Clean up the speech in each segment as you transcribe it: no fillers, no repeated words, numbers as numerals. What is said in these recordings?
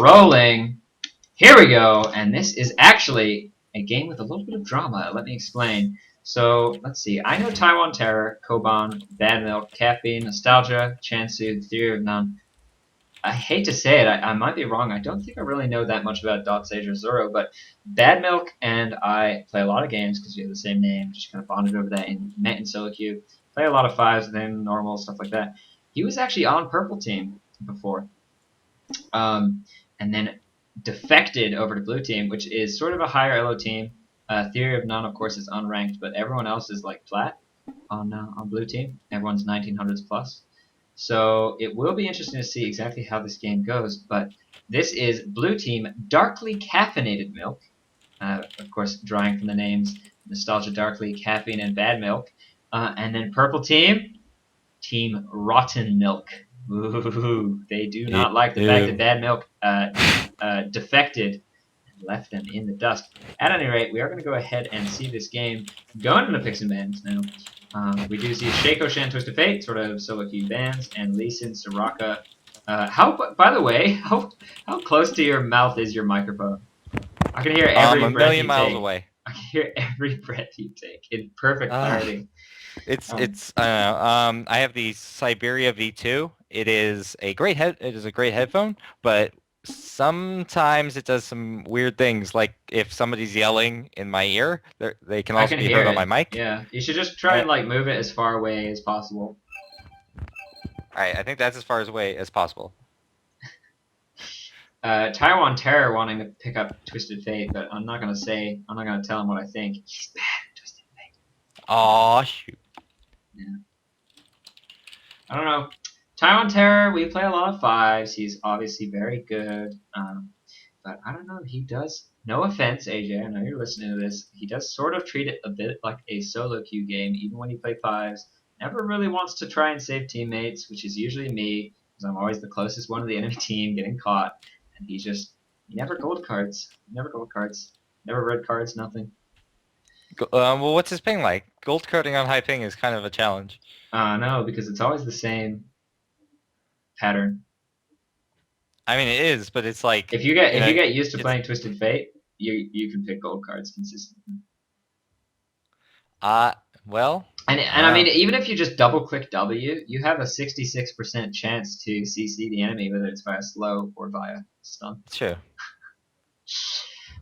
Rolling. Here we go. And this is actually a game with a little bit of drama. Let me explain. So let's see. I know Taiwan Terror, Koban, Bad Milk, Caffeine, Nostalgia, Chansu, Theory of None. I hate to say it, I might be wrong. I don't think I really know that much about Dot Sage or Zoro, but Bad Milk and I play a lot of games because we have the same name. Just kind of bonded over that and met in solo queue. Play a lot of fives with him, normal stuff like that. He was actually on purple team before. And then defected over to blue team, which is sort of a higher elo team. Theory of None, of course, is unranked, but everyone else is like flat on blue team. Everyone's 1900s plus. So it will be interesting to see exactly how this game goes. But this is blue team darkly caffeinated milk. Of course, drawing from the names Nostalgia, Darkly, Caffeine, and Bad Milk. And then purple team, Team Rotten Milk. Ooh, they do not like the fact that Bad Milk defected and left them in the dust. At any rate, we are going to go ahead and see this game going into the picks and bans now. We do see Shaco, Shan, Twisted Fate, sort of solo queue bans, and Lee Sin, Soraka. By the way, how close to your mouth is your microphone? I can hear every breath a million you miles take. away. I can hear every breath you take in perfect clarity. It's I don't know. I have the Siberia V2. It is a great headphone, but sometimes it does some weird things. Like if somebody's yelling in my ear, they can also be heard on my mic. Yeah, you should just try and like move it as far away as possible. All right, I think that's as far away as possible. Taiwan Terror wanting to pick up Twisted Fate, but I'm not gonna tell him what I think. He's bad at Twisted Fate. Aw, shoot. Yeah. I don't know. Taiwan Terror, we play a lot of fives. He's obviously very good. But I don't know. He does. No offense, AJ. I know you're listening to this. He does sort of treat it a bit like a solo queue game, even when you play fives. Never really wants to try and save teammates, which is usually me, because I'm always the closest one to the enemy team getting caught. And he never gold cards. Never gold cards. Never red cards, nothing. Well, what's his ping like? Gold carding on high ping is kind of a challenge. No, because it's always the same pattern. I mean, it is, but it's like if you get used to playing Twisted Fate, you can pick gold cards consistently. Well. And I mean, even if you just double click W, you have a 66% chance to CC the enemy, whether it's via slow or via stun. True.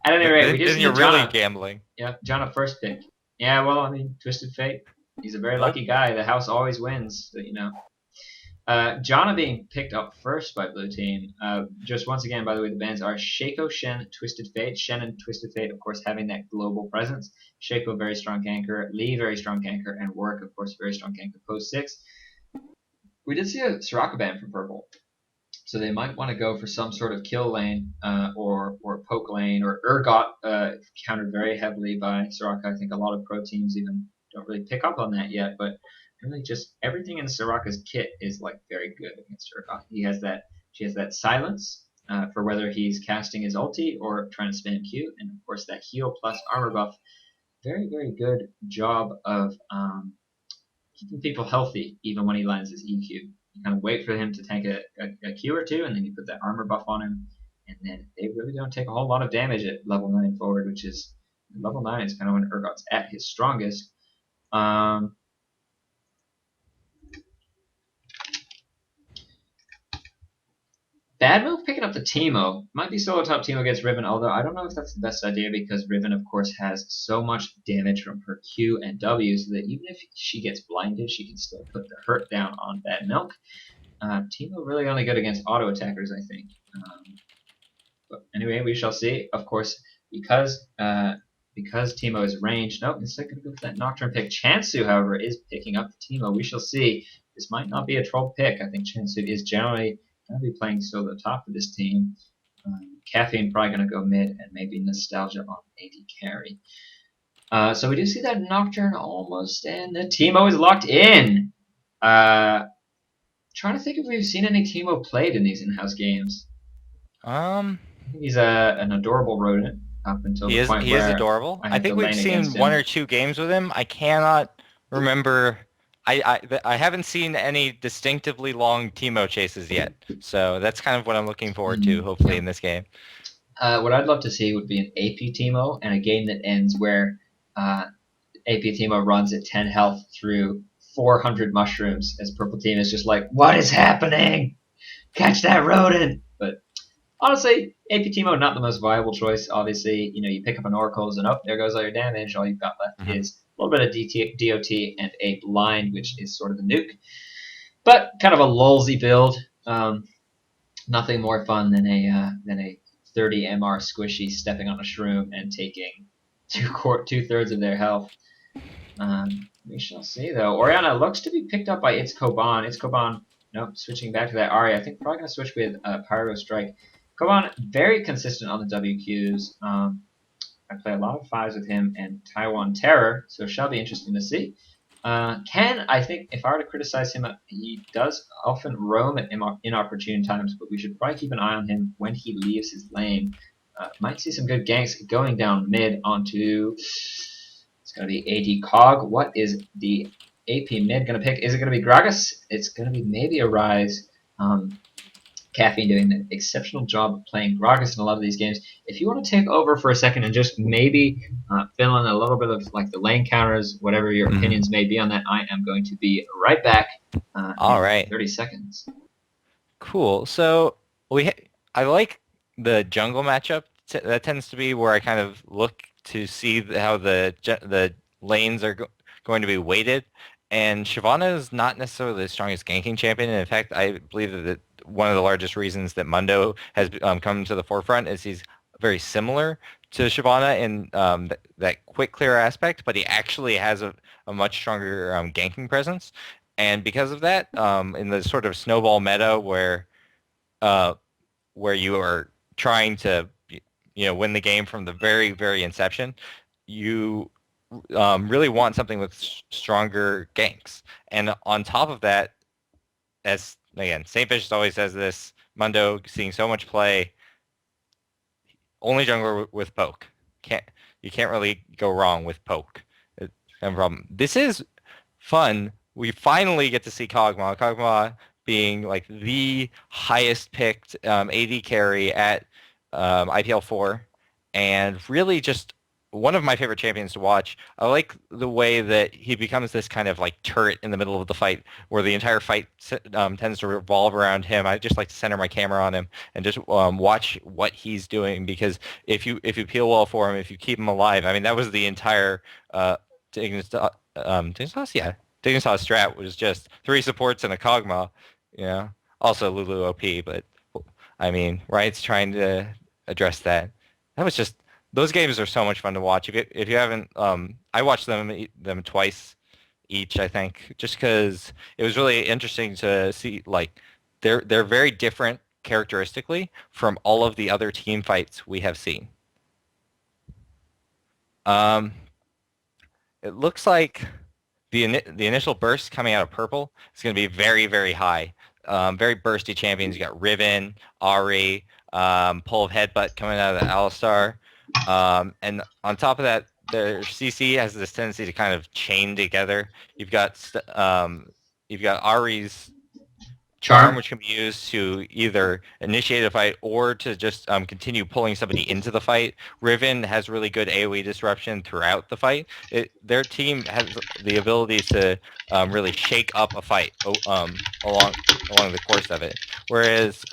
At any rate, we just then you're really gambling. Yeah, Jana first pick. Yeah, well, I mean, Twisted Fate. He's a very lucky guy. The house always wins, but you know. Jana being picked up first by blue team. Just once again, by the way, the bans are Shaco, Shen, Twisted Fate. Shen and Twisted Fate, of course, having that global presence. Shaco, very strong ganker. Lee, very strong ganker. And Warwick, of course, very strong ganker. Post 6. We did see a Soraka ban from purple. So they might want to go for some sort of kill lane or poke lane. Or Urgot countered very heavily by Soraka. I think a lot of pro teams even don't really pick up on that yet. But really just everything in Soraka's kit is like very good against Urgot. She has that silence for whether he's casting his ulti or trying to spam Q, and of course that heal plus armor buff. Very, very good job of keeping people healthy even when he lands his EQ. You kind of wait for him to tank a Q or two, and then you put that armor buff on him, and then they really don't take a whole lot of damage at level 9 forward, which is level 9 is kind of when Urgot's at his strongest. Bad move picking up the Teemo. Might be solo top Teemo against Riven, although I don't know if that's the best idea because Riven, of course, has so much damage from her Q and W so that even if she gets blinded, she can still put the hurt down on Bad Milk. Teemo really only good against auto attackers, I think. But anyway, we shall see. Of course, because Teemo is ranged. Nope, instead going to go for that Nocturne pick. Chansu, however, is picking up the Teemo. We shall see. This might not be a troll pick. I think Chansu is generally going to be playing solo top of this team. Caffeine probably going to go mid, and maybe Nostalgia on AD carry. So we do see that Nocturne almost, and the Teemo is locked in. Trying to think if we've seen any Teemo played in these in-house games. I think he's an adorable rodent up until the point where he is adorable. I think we've seen one or two games with him. I cannot remember I haven't seen any distinctively long Teemo chases yet, so that's kind of what I'm looking forward to. Hopefully Yeah. in this game. What I'd love to see would be an AP Teemo and a game that ends where AP Teemo runs at 10 health through 400 mushrooms as Purple Team is just like, what is happening? Catch that rodent! But honestly, AP Teemo not the most viable choice. Obviously, you pick up an Oracles and there goes all your damage. All you've got left Hmm. is a little bit of DOT and a blind, which is sort of a nuke. But kind of a lulzy build. Nothing more fun than a 30 MR squishy stepping on a shroom and taking two-thirds of their health. We shall see though. Oriana looks to be picked up by It's Koban. It's Koban, nope, switching back to that Ari. I think probably going to switch with Pyro Strike. Koban, very consistent on the WQs. I play a lot of fives with him and Taiwan Terror, so it shall be interesting to see. Ken, I think if I were to criticize him, he does often roam at inopportune times, but we should probably keep an eye on him when he leaves his lane. Might see some good ganks going down mid onto. It's going to be AD Cog. What is the AP mid going to pick? Is it going to be Gragas? It's going to be maybe a Rise. Caffeine doing an exceptional job of playing Gragas in a lot of these games. If you want to take over for a second and just maybe fill in a little bit of like the lane counters, whatever your Hmm. opinions may be on that, I am going to be right back All in right. 30 seconds. Cool. So I like the jungle matchup. That tends to be where I kind of look to see how the lanes are going to be weighted. And Shyvana is not necessarily the strongest ganking champion. And in fact, I believe that one of the largest reasons that Mundo has come to the forefront is he's very similar to Shyvana in that quick clear aspect, but he actually has a much stronger ganking presence. And because of that, in the sort of snowball meta uh, where you are trying to win the game from the very very inception, you really want something with stronger ganks. And on top of that, as again, Saint Fish always says this, Mundo seeing so much play, only jungler with poke. Can't you can't really go wrong with poke. No problem. This is fun. We finally get to see Kog'Maw. Kog'Maw being like the highest picked AD carry at IPL 4, and really just one of my favorite champions to watch. I like the way that he becomes this kind of like turret in the middle of the fight, where the entire fight tends to revolve around him. I just like to center my camera on him and just watch what he's doing, because if you peel well for him, if you keep him alive, I mean that was the entire Dignitas, yeah. Dignitas strat was just three supports and a Kog'Maw, you know. Also Lulu OP, but I mean, Riot's trying to address that. That was just those games are so much fun to watch. If you haven't, I watched them twice each, I think, just because it was really interesting to see like they're very different characteristically from all of the other team fights we have seen. Um, it looks like the initial burst coming out of purple is going to be very very high. Very bursty champions. You got Riven, Ari, pull of headbutt coming out of the Alistar, and on top of that, their CC has this tendency to kind of chain together. You've got Ari's charm, Charm. which can be used to either initiate a fight or to just continue pulling somebody into the fight. Riven has really good AoE disruption throughout the fight. Their team has the ability to really shake up a fight along the course of it. Whereas,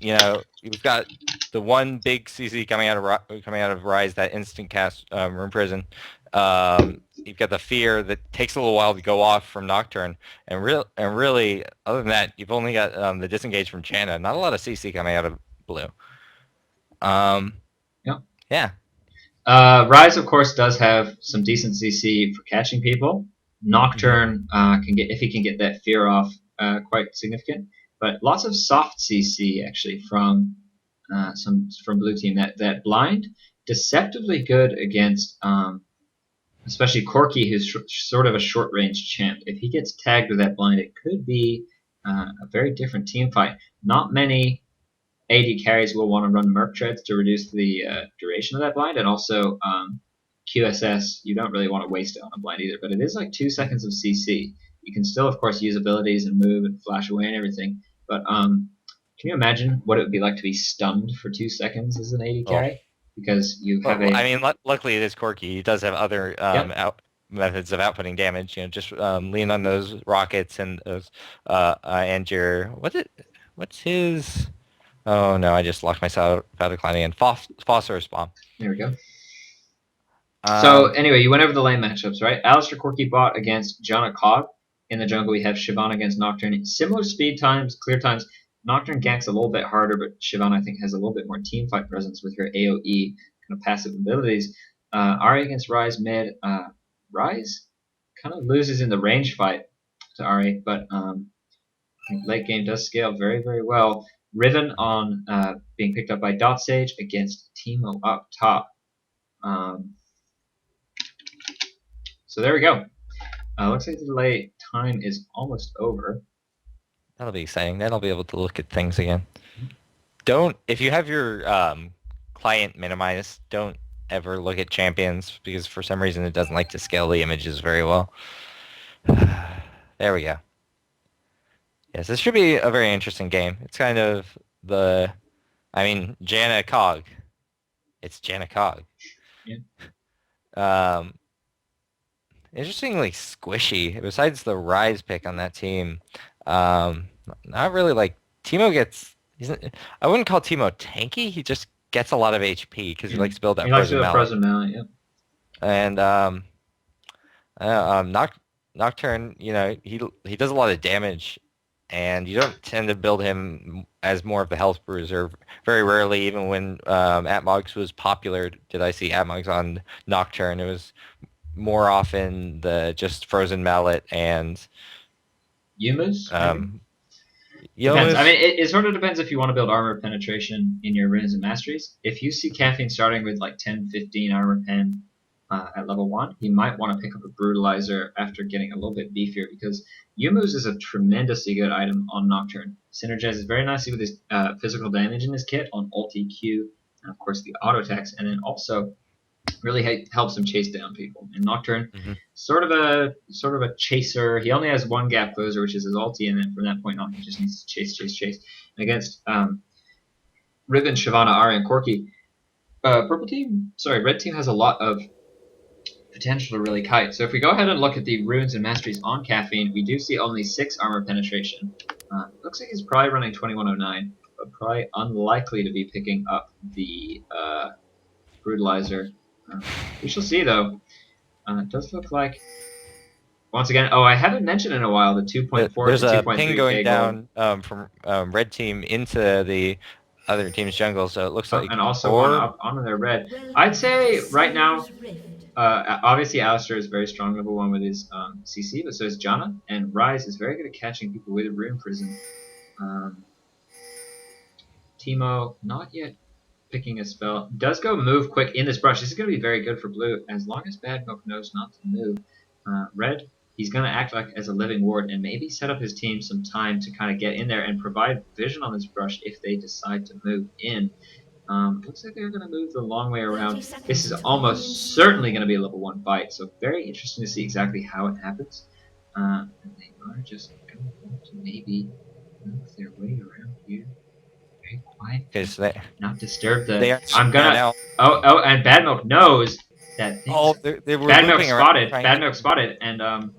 you've got the one big CC coming out of Rise, that instant cast Room Prison. You've got the fear that takes a little while to go off from Nocturne, and really, other than that, you've only got the disengage from Channa. Not a lot of CC coming out of blue. Um, Yep. yeah. Rise, of course, does have some decent CC for catching people. Hmm. Nocturne can get if he can get that fear off, quite significant. But lots of soft CC actually from blue team. That blind deceptively good against especially Corki, who's sort of a short range champ. If he gets tagged with that blind, it could be a very different team fight. Not many AD carries will want to run Merc Treads to reduce the duration of that blind, and also QSS, you don't really want to waste it on a blind either, but it is like 2 seconds of CC. You can still, of course, use abilities and move and flash away and everything. But can you imagine what it would be like to be stunned for 2 seconds as an AD Oh, carry? Because you have well, I a mean, luckily it is quirky. He does have other yep. methods of outputting damage. Just lean on those rockets and those and your what's his? Oh no, I just locked myself out of climbing in. Phosphorus bomb. There we go. So Um, anyway, you went over the lane matchups, right? Alistair Corki bot against Janna Cog. In the jungle, we have Shyvana against Nocturne. Similar speed times, clear times. Nocturne ganks a little bit harder, but Shyvana, I think, has a little bit more team fight presence with her AoE kind of passive abilities. Ari against Ryze mid. Ryze kind of loses in the range fight to Ari, but I think late game does scale very, very well. Riven on being picked up by Dot Sage against Teemo up top. Um, so there we go. Looks like the delay time is almost over. that'll be exciting. Then I'll be able to look at things again. If you have your client minimized, don't ever look at champions because for some reason it doesn't like to scale the images very well. There we go. Yes, this should be a very interesting game. It's kind of Janna Cog. It's Janna Cog. Yeah. Um, Interestingly squishy. Besides the Rise pick on that team, not really like Teemo gets. I wouldn't call Teemo tanky. He just gets a lot of HP because he likes to build that He likes to frozen do a mallet. frozen mallet, yeah. And Nocturne, he does a lot of damage, and you don't tend to build him as more of the health bruiser. Very rarely, even when Atmogs was popular, did I see Atmogs on Nocturne. It was more often the just frozen mallet and Yumus, Depends. depends. I mean, it sort of depends if you want to build armor penetration in your runes and masteries. If you see Caffeine starting with like 10, 15 armor pen at level 1, you might want to pick up a Brutalizer after getting a little bit beefier because Yumus is a tremendously good item on Nocturne. Synergizes very nicely with his physical damage in his kit on ulti Q, and of course the auto attacks, and then also really helps him chase down people. And Nocturne, sort of a chaser. He only has one gap closer, which is his ulti, and then from that point on, he just needs to chase. And against Riven, Shyvana, Ari, and Corki, red team has a lot of potential to really kite. So if we go ahead and look at the runes and masteries on Caffeine, we do see only 6 armor penetration. Looks like he's probably running 2109, but probably unlikely to be picking up the Brutalizer. We shall see, though. It does look like, once again, I haven't mentioned in a while the 2.4 There's to 2.3 a ping going gold. down from red team into the other team's jungle, so it looks like And also one up on their red. I'd say right now, obviously Alistair is very strong level 1 with his CC, but so is Janna, and Ryze is very good at catching people with Rune Prison. Teemo, not yet picking a spell. Does go move quick in this brush. This is going to be very good for blue as long as Bad Milk knows not to move. Red, he's going to act like as a living ward and maybe set up his team some time to kind of get in there and provide vision on this brush if they decide to move in. Looks like they're going to move the long way around. This is almost certainly going to be a level 1 fight, so very interesting to see exactly how it happens. And they are just going to want to maybe move their way around here. Very quiet. because they Not disturb the. they are I'm gonna. now. And Bad Milk knows that. Oh, they were Bad Milk looping around spotted. trying Bad to- Milk spotted, and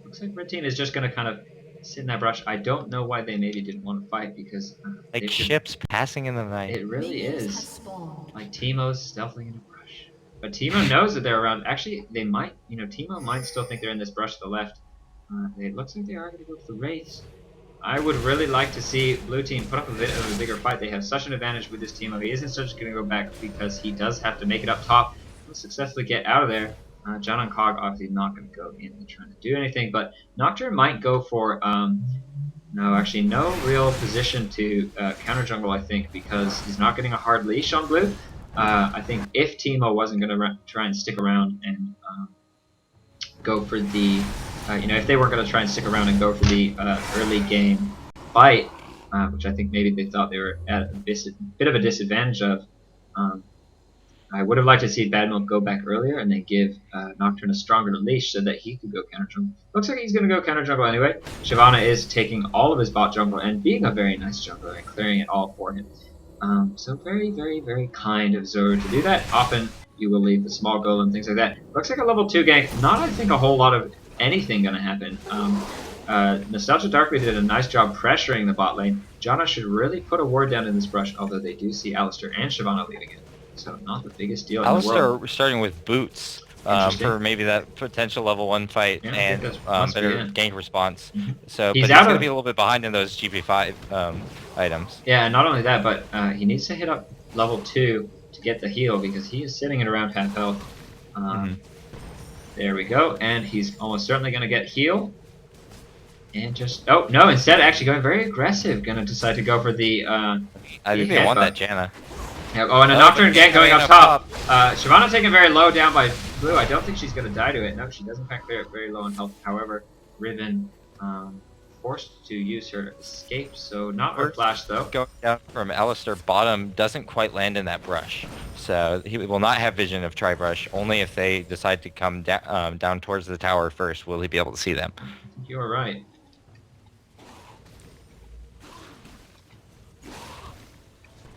looks like Red Team is just gonna kind of sit in that brush. I don't know why they maybe didn't want to fight because like ships passing in the night. it really is like Teemo's stealthing in a brush, but Teemo knows that they're around. Actually, they might. Teemo might still think they're in this brush to the left. It looks like they are gonna go for the Wraiths. I would really like to see Blue Team put up a bit of a bigger fight. They have such an advantage with this team. He isn't just going to go back because he does have to make it up top and successfully get out of there. John and Cog obviously not going to go in and trying to do anything, but Nocturne might go for no real position to counter jungle, I think, because he's not getting a hard leash on Blue. I think if Teemo wasn't going to try and stick around and go for the if they weren't going to try and stick around and go for the early game fight, which I think maybe they thought they were at a bit of a disadvantage of, I would have liked to see Bad Milk go back earlier and then give Nocturne a stronger leash so that he could go counter jungle. Looks like he's going to go counter jungle anyway. Shyvana is taking all of his bot jungle and being a very nice jungler and clearing it all for him. So very, very, very kind of Zoe to do that. Often you will leave the small goal and things like that. Looks like a level 2 gank. Not, I think, a whole lot of anything going to happen. Nostalgia Darkly did a nice job pressuring the bot lane. Janna should really put a ward down in this brush, although they do see Alistar and Shyvana leaving it. So not the biggest deal in the world. Alistar starting with boots for maybe that potential level 1 fight and better gank response. So, but he's going to be a little bit behind in those GP5 items. Yeah, and not only that, but he needs to hit up level 2 to get the heal because he is sitting at around half health. There we go, and he's almost certainly going to get heal. And just instead actually going very aggressive, going to decide to go for the. I think they want that Janna. Yeah, and a Nocturne gank going up top. Shyvana taken very low down by Blue. I don't think she's going to die to it. No, she does in fact clear it very low on health. However, Riven forced to use her escape, so not her flash though. Going down from Alistar bottom doesn't quite land in that brush. So he will not have vision of Tri-Brush. Only if they decide to come down towards the tower first will he be able to see them. I think you are right.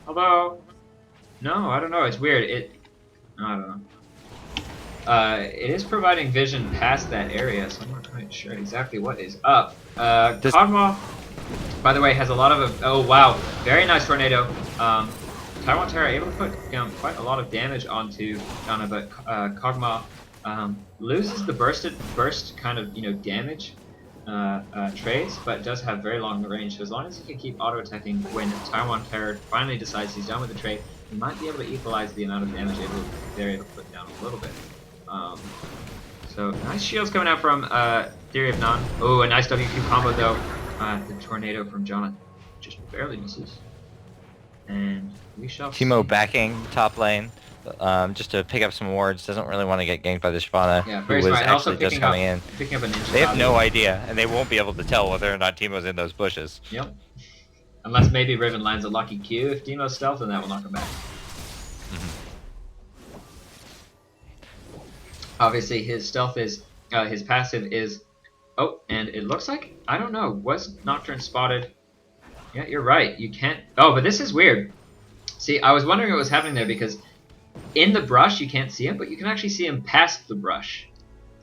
Although, no, I don't know. It's weird. I don't know. It is providing vision past that area, so I'm not quite sure exactly what is up. Kog'Maw, by the way, has a lot of. Oh wow, very nice tornado. Taiwan Terra able to put quite a lot of damage onto Janna, but Kog'Maw loses the burst kind of damage trades, but does have very long range. So as long as he can keep auto attacking when Taiwan Terror finally decides he's done with the trade, he might be able to equalize the amount of damage they're able to put down a little bit. So nice shields coming out from Theory of None. Oh, a nice WQ combo though. The tornado from Janna just barely misses. And we shall Teemo see. backing top lane. Just to pick up some wards, doesn't really want to get ganked by the Shyvana, Yeah, who very was smart. And also actually just coming in. Picking up a ninja. They have no idea, and they won't be able to tell whether or not Teemo's in those bushes. Yep. Unless maybe Riven lands a lucky Q. If Teemo's stealth, then that will knock him back. Obviously, his stealth is, his passive is, and it looks like, I don't know, was Nocturne spotted? Yeah, you're right, you can't, but this is weird. See, I was wondering what was happening there because in the brush you can't see him, but you can actually see him past the brush.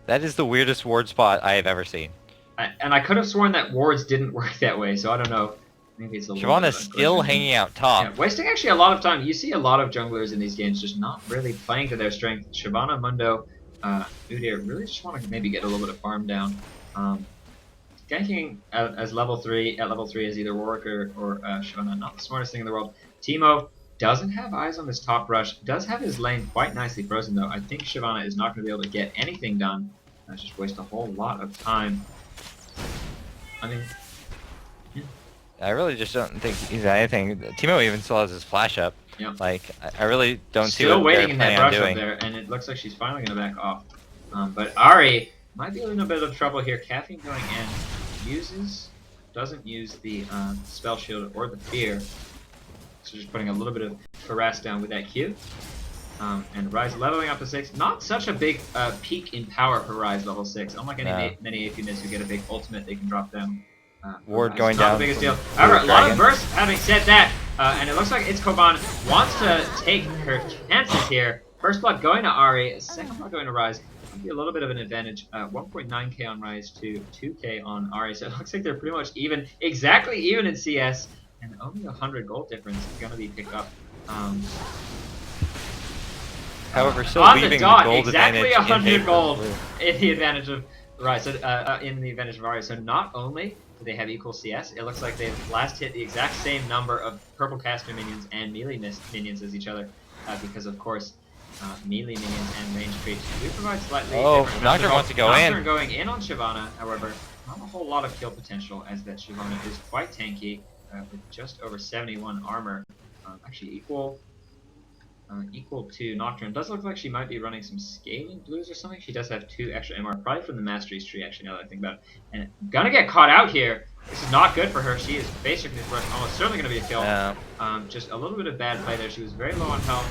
That is the weirdest ward spot I have ever seen. And I could have sworn that wards didn't work that way, so I don't know. Maybe it's a little Shyvana's still hanging out top. Yeah, wasting actually a lot of time. You see a lot of junglers in these games just not really playing to their strength. Shyvana, Mundo, Udyr really just want to maybe get a little bit of farm down. Ganking as level 3 as either Warwick or Shyvana, not the smartest thing in the world. Teemo doesn't have eyes on this top brush, does have his lane quite nicely frozen though. I think Shyvana is not going to be able to get anything done. That's just waste a whole lot of time. I mean, yeah. I really just don't think he's anything. Teemo even still has his flash up. Yep. Like, I really don't see Still what waiting they're in that planning on brush up doing. there, and it looks like she's finally going to back off. But Ahri might be in a bit of trouble here. Caffeine going in, doesn't use the spell shield or the fear. So just putting a little bit of harass down with that Q. And Ryze leveling up to 6. Not such a big peak in power for Ryze level 6. Unlike many AP mids who get a big ultimate, they can drop down. Ward going not down. the biggest deal. However, a lot of bursts. Having said that, and it looks like it's Koban wants to take her chances here. First blood going to Ahri, second blood going to Ryze. Might be a little bit of an advantage. 1.9k on Ryze to 2k on Ahri. So it looks like they're pretty much even, exactly even in CS, and only 100 gold difference is going to be picked up. However, still on leaving the dot, the gold exactly advantage 100 gold in the advantage of Ryze. So, in the advantage of Ahri. So not only do they have equal CS, it looks like they've last hit the exact same number of purple caster minions and melee minions as each other, because of course melee minions and range creeps do provide slightly different. Nocturne wants to go in. Nocturne going in on Shyvana, however, not a whole lot of kill potential, as that Shyvana is quite tanky with just over 71 armor, actually equal to Nocturne. Does look like she might be running some scaling blues or something. She does have 2 extra MR, probably from the Masteries tree, actually, now that I think about it. And gonna get caught out here. This is not good for her. She is basically almost certainly gonna be a kill. Yeah. Just a little bit of bad play there. She was very low on health.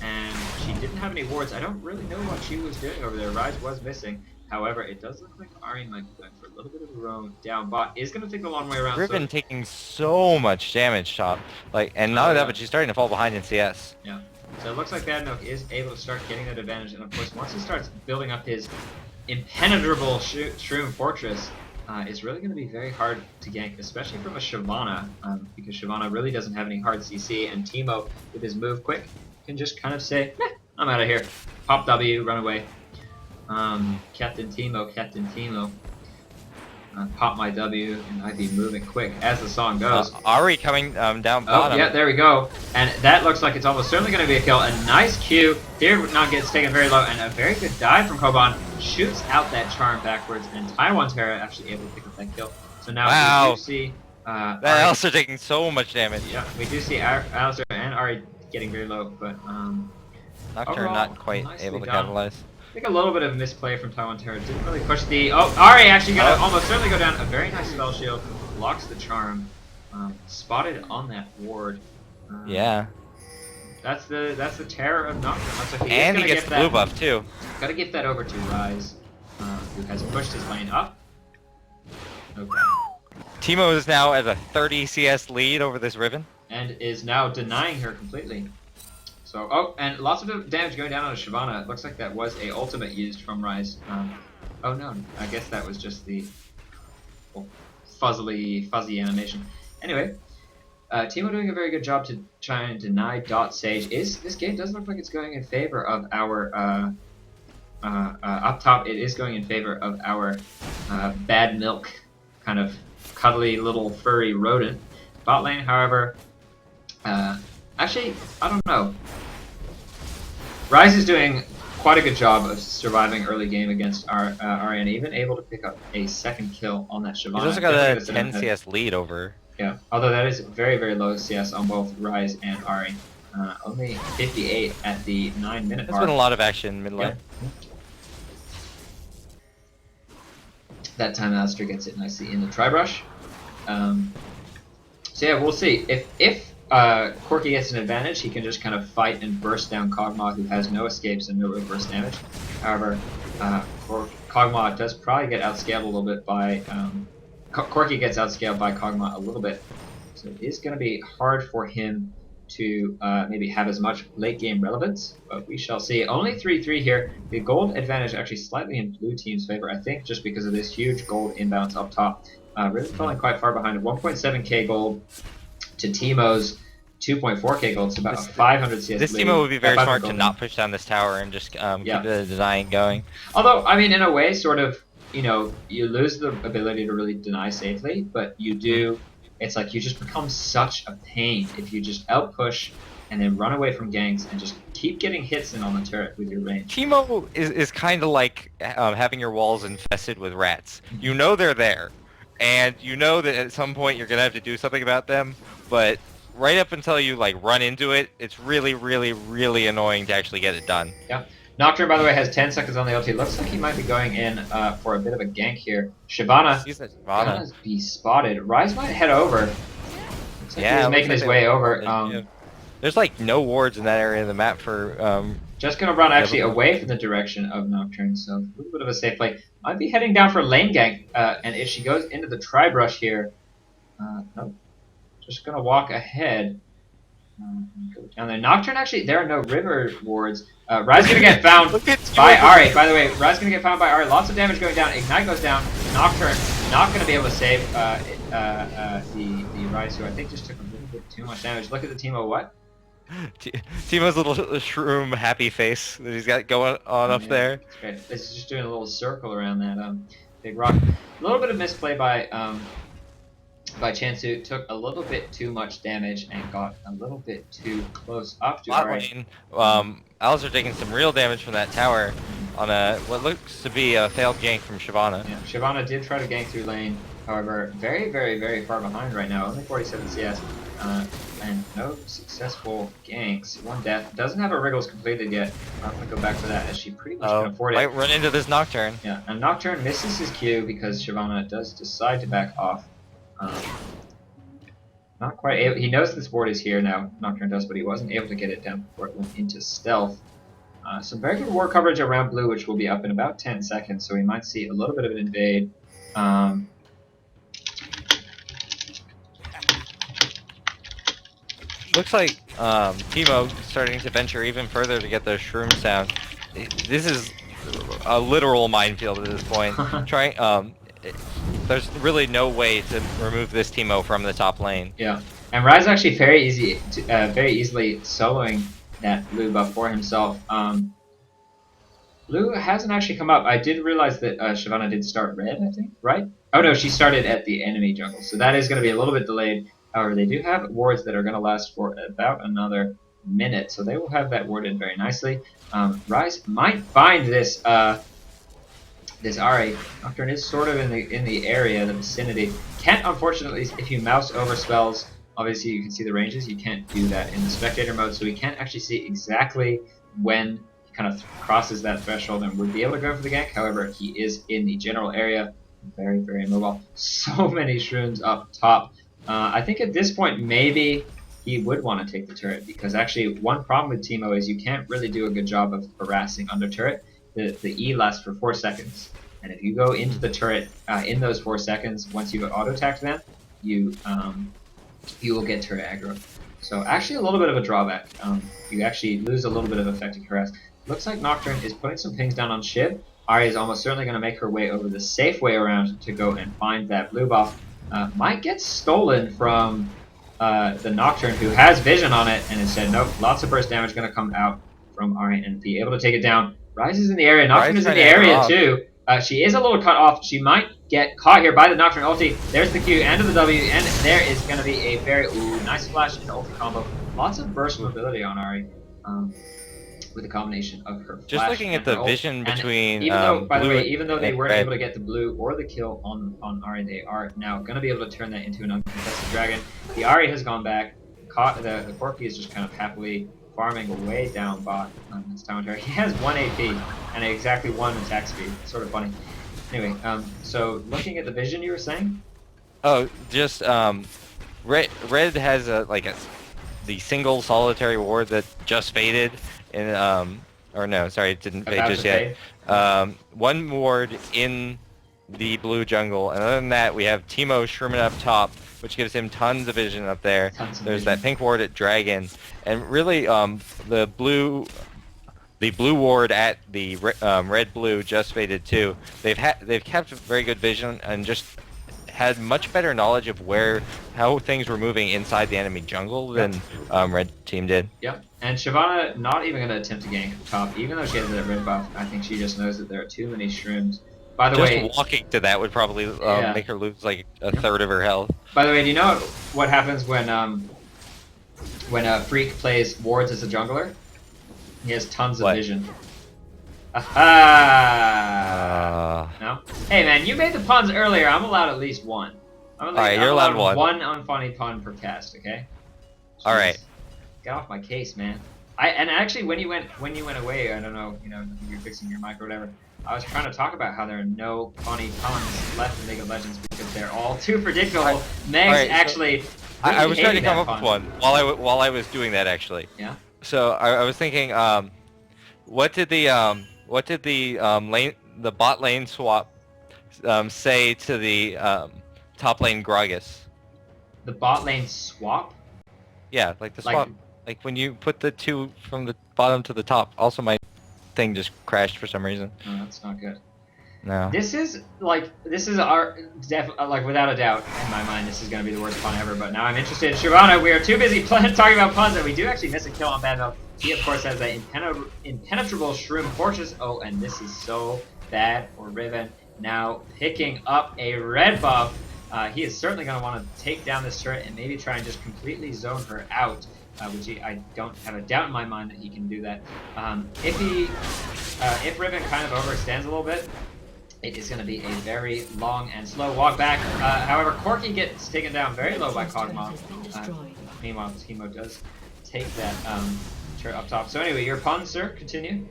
and she didn't have any wards. I don't really know what she was doing over there. Rise was missing. However, it does look like Ari might be going for a little bit of a roam down. Bot is going to take the long way around. Riven So... taking so much damage, top. Like, and not only that, but she's starting to fall behind in CS. Yeah. So it looks like Bad Milk is able to start getting that advantage, and of course, once he starts building up his impenetrable Shroom Fortress, it's really going to be very hard to gank, especially from a Shyvana, because Shyvana really doesn't have any hard CC, and Teemo, with his move quick, can just kind of say, meh, I'm out of here. Pop W, run away. Captain Teemo. Pop my W, and I'd be moving quick as the song goes. Ari coming down bottom. Oh, yeah, there we go. And that looks like it's almost certainly going to be a kill. A nice Q. Fear not gets taken very low, and a very good dive from Koban. Shoots out that charm backwards, and Taiwan Terra actually able to pick up that kill. So now we do see... that Alistair taking so much damage. Yeah, we do see Alistair and Ari getting very low, but... Nocturne overall, not quite able to capitalize. I think a little bit of misplay from Taiwan Terra. Didn't really push the... Oh, Ari actually going to almost certainly go down. A very nice spell shield. Blocks the charm. Spotted on that ward. Yeah. That's the terror of Nocturne. Looks like and he gets the blue buff too. Gotta give that over to Rise, who has pushed his lane up. Okay. Teemo is now at a 30 CS lead over this Riven. And is now denying her completely. So, oh, and lots of damage going down on a Shyvana. It looks like that was a ultimate used from Rise. Oh no, I guess that was just the fuzzy animation. Anyway, Teemo doing a very good job to try and deny Dot Sage. This game does look like it's going in favor of our up top. It is going in favor of our Bad Milk, kind of cuddly little furry rodent. Bot lane, however, actually, I don't know. Rise is doing quite a good job of surviving early game against Ariane, even able to pick up a second kill on that Shyvana. He's also got a 10 CS lead over. Yeah, although that is very, very low CS on both Rise and Ari. Only 58 at the 9-minute mark. There's been a lot of action mid lane. Yeah. That time Alistair gets it nicely in the Tri-Brush. So yeah, we'll see. If Corki gets an advantage, he can just kind of fight and burst down Kog'Maw, who has no escapes and no reverse damage. However, Kog'Maw does probably get outscaled a little bit by... Corki gets outscaled by Kog'Maw a little bit. So it is going to be hard for him to maybe have as much late game relevance, but we shall see. Only 3-3 here. The gold advantage actually slightly in blue team's favor, I think, just because of this huge gold imbalance up top. Really falling quite far behind. 1.7k gold to Teemo's 2.4k gold. It's about 500 CS. This Teemo would be very smart to not push down this tower and just keep the denying going. Although, I mean, in a way, sort of, you know, you lose the ability to really deny safely, but you do... It's like you just become such a pain if you just outpush and then run away from ganks and just keep getting hits in on the turret with your range. Teemo is kind of like having your walls infested with rats. You know they're there, and you know that at some point you're gonna have to do something about them, but right up until you like run into it, it's really, really, really annoying to actually get it done. Yeah. Nocturne, by the way, has 10 seconds on the ulti. Looks like he might be going in for a bit of a gank here. Shyvana gonna be spotted. Rise might head over. Looks like he's making his way over. There's like no wards in that area of the map for... just gonna run actually away from the direction of Nocturne, so a little bit of a safe play. Might be heading down for lane gank, and if she goes into the Tri-Brush here... nope. Just gonna walk ahead. Go down there. Nocturne actually, there are no river wards. Rise gonna get found by Ari. By the way, Rise gonna get found by Ari. Lots of damage going down. Ignite goes down. Nocturne not gonna be able to save the Rise, who I think just took a little bit too much damage. Look at the Teemo. What? Teemo's little shroom happy face that he's got going on up there. It's great. This is just doing a little circle around that big rock. A little bit of misplay by Chansu. Took a little bit too much damage and got a little bit too close up to Ari. Alistair taking some real damage from that tower on what looks to be a failed gank from Shyvana. Yeah, Shyvana did try to gank through lane, however, very, very, very far behind right now. Only 47 CS, and no successful ganks. One death. Doesn't have her wriggles completed yet. I'm gonna go back to that as she pretty much can afford it. Might run into this Nocturne. Yeah, and Nocturne misses his Q because Shyvana does decide to back off. Not quite able, he knows this ward is here now, Nocturne does, but he wasn't able to get it down before it went into stealth. Some very good ward coverage around blue, which will be up in about 10 seconds, so we might see a little bit of an invade. Looks like Timo starting to venture even further to get those shrooms down. This is a literal minefield at this point. There's really no way to remove this Timo from the top lane. Yeah, and Rise actually very easily soloing that blue buff for himself. Blue hasn't actually come up. I did realize that Shyvana did start red, I think, right? Oh no, she started at the enemy jungle, so that is going to be a little bit delayed. However, they do have wards that are going to last for about another minute, so they will have that warded very nicely. Rise might find this this Ari. Nocturne is sort of in the area, the vicinity. Can't, unfortunately, if you mouse over spells, obviously you can see the ranges. You can't do that in the spectator mode, so we can't actually see exactly when he kind of crosses that threshold and would be able to go for the gank. However, he is in the general area. Very, very mobile. So many shrooms up top. I think at this point, maybe he would want to take the turret, because actually one problem with Timo is you can't really do a good job of harassing under turret. The E lasts for 4 seconds, and if you go into the turret in those 4 seconds, once you've auto-attacked them, you will get turret aggro. So actually a little bit of a drawback. You actually lose a little bit of effective harass. Looks like Nocturne is putting some pings down on Shiv. Ari is almost certainly going to make her way over the safe way around to go and find that blue buff. Might get stolen from the Nocturne, who has vision on it, and instead, nope, lots of burst damage going to come out from Ari and be able to take it down. Rise is in the area. Nocturne is in the area too. She is a little cut off. She might get caught here by the Nocturne ulti. There's the Q and the W, and there is going to be a very nice flash and ulti combo. Lots of burst mobility on Ari. With a combination of her just flash looking at and the her vision ult. between Even though, by the way, even though they weren't red. able to get the blue or the kill on Ari, they are now going to be able to turn that into an uncontested dragon. The Ari has gone back. The Corki is just kind of happily farming away down bot on this town turret. He has 1 AP and exactly 1 attack speed. Sort of funny. Anyway, so looking at the vision you were saying? Oh, just red has the single solitary ward that just faded in or no, sorry, it didn't fade just yet. One ward in the blue jungle, and other than that, we have Timo shrooming up top, which gives him tons of vision up there. There's that pink ward at Dragon, and really the blue ward at the red blue just faded too. They've kept very good vision and just had much better knowledge of how things were moving inside the enemy jungle than red team did. Yep. And Shyvana not even going to attempt to gank top, even though she has that red buff. I think she just knows that there are too many shrooms. By the way, just walking to that would probably make her lose like a third of her health. By the way, do you know what happens when a Freak plays wards as a jungler? He has tons of vision. Aha! No? Hey man, you made the puns earlier. I'm allowed at least one. Alright, you're allowed one. One unfunny pun per cast, okay? Alright. Get off my case, man. And actually, when you went away, I don't know, you're fixing your mic or whatever. I was trying to talk about how there are no funny puns left in League of Legends because they're all too predictable. Megs actually. I was trying to come up with one while I was doing that actually. Yeah. So I was thinking, what did the bot lane swap say to the top lane Gragas? The bot lane swap? Yeah, like the swap. Like when you put the two from the bottom to the top. Also, my thing just crashed for some reason. Oh, that's not good. No. This is without a doubt in my mind, this is going to be the worst pun ever. But now I'm interested. Shyvana, we are too busy talking about puns that we do actually miss a kill on Bad Milk. He of course has that impenetrable shroom fortress. Oh, and this is so bad for Riven. Now picking up a red buff. He is certainly going to want to take down this turret and maybe try and just completely zone her out. Which I don't have a doubt in my mind that he can do that. If Riven kind of overextends a little bit, it is going to be a very long and slow walk back. However, Corki gets taken down very low by Kog'Maw. Meanwhile, Timo does take that turret up top. So anyway, your pun, sir, continue.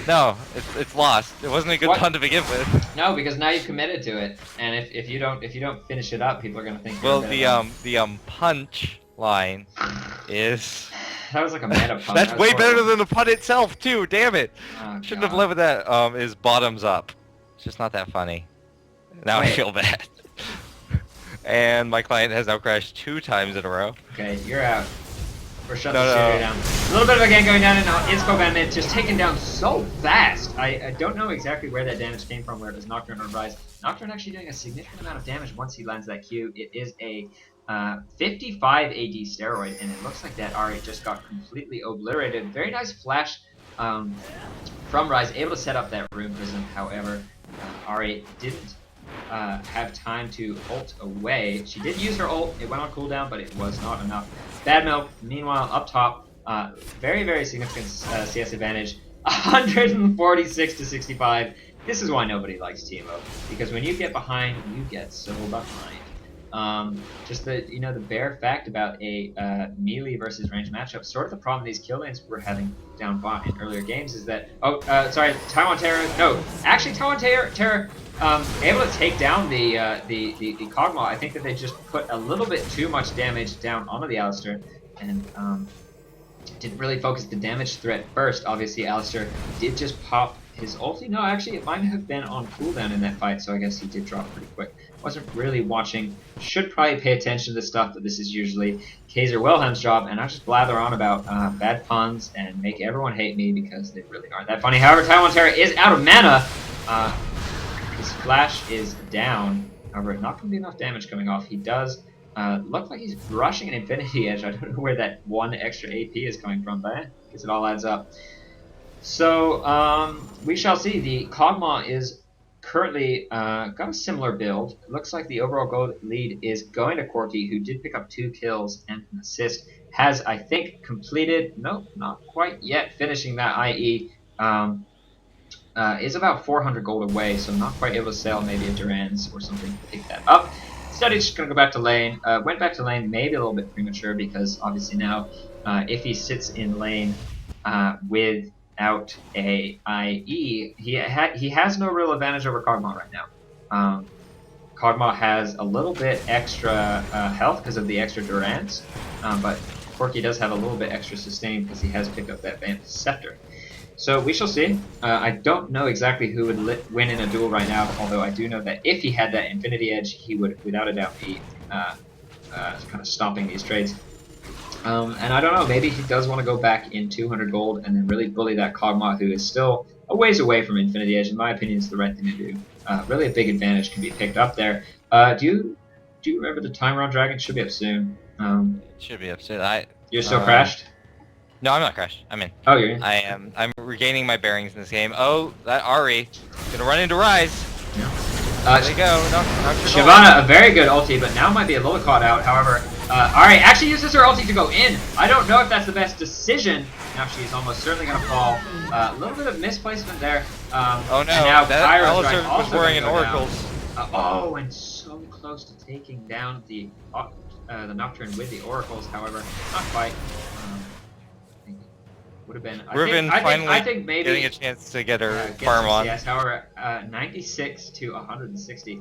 No, it's lost. It wasn't a good What? pun to begin with. No, because now you've committed to it, and if you don't finish it up, people are gonna think you're a Well, bit of the punch line is. That was like a meta pun. That's That was way better horrible. than the pun itself, too. Damn it! Oh Shouldn't have god. led with that. Is bottoms up. It's just not that funny. Now I Wait. feel bad. And my client has now crashed 2 times in a row. Okay, you're out. We're shutting No, the no. studio down. A little bit of a gang going down, and now it's Koban mid, just taken down so fast. I don't know exactly where that damage came from, where it was Nocturne on Rise. Nocturne actually doing a significant amount of damage once he lands that Q. It is a 55 AD steroid, and it looks like that Ari just got completely obliterated. Very nice flash from Rise, able to set up that Rune Prism. However, Ari didn't have time to ult away. She did use her ult. It went on cooldown, but it was not enough. Bad Milk, meanwhile, up top, very, very significant CS advantage. 146 to 65. This is why nobody likes Teemo, because when you get behind, you get so behind. Just the bare fact about a melee versus range matchup, sort of the problem these kill lanes were having down bot in earlier games is that, Taiwan Terror, no, actually Taiwan Terror, able to take down the Kog'Maw. I think that they just put a little bit too much damage down onto the Alistar, and didn't really focus the damage threat first. Obviously, Alistar did just pop his ulti. No, actually, it might have been on cooldown in that fight, so I guess he did drop pretty quick. Wasn't really watching. Should probably pay attention to this stuff, but this is usually Kaiser Wilhelm's job, and I just blather on about bad puns and make everyone hate me because they really aren't that funny. However, Taiwan Terror is out of mana. His flash is down. However, not going to be enough damage coming off. He does look like he's rushing an Infinity Edge. I don't know where that 1 extra AP is coming from, but I guess it all adds up. So, we shall see. The Kog'Maw is currently got a similar build. It looks like the overall goal lead is going to Corki, who did pick up 2 kills and an assist. Has, I think, completed, nope, not quite yet, finishing that IE. Is about 400 gold away, so not quite able to sell maybe a Duran's or something to pick that up. Instead, he's just going to go back to lane. Went back to lane maybe a little bit premature because obviously now if he sits in lane without a IE, he has no real advantage over Kog'Maw right now. Kog'Maw has a little bit extra health because of the extra Duran's, but Corki does have a little bit extra sustain because he has picked up that Vamp Scepter. So we shall see. I don't know exactly who would win in a duel right now, although I do know that if he had that Infinity Edge, he would, without a doubt, be kind of stomping these trades. And I don't know, maybe he does want to go back in 200 gold and then really bully that Kog'Maw, who is still a ways away from Infinity Edge. In my opinion, it's the right thing to do. Really a big advantage can be picked up there. Do you remember the Timer on Dragon? It should be up soon. It should be up soon. You're still crashed? No, I'm not crashed. I'm in. Oh, you're in? I'm regaining my bearings in this game. Oh, that Ari gonna run into Rise. Yeah. There you go. No, Shyvana, a very good ulti, but now might be a little caught out. However, Ari actually uses her ulti to go in. I don't know if that's the best decision. Now she's almost certainly gonna fall. A little bit of misplacement there. Oh no! And now that Kyra's was wearing an Oracle's. Oh, and so close to taking down the Nocturne with the Oracles. However, not quite. Would have been. Riven I think maybe getting a chance to get her farm on. Yes, however, 96 to 160.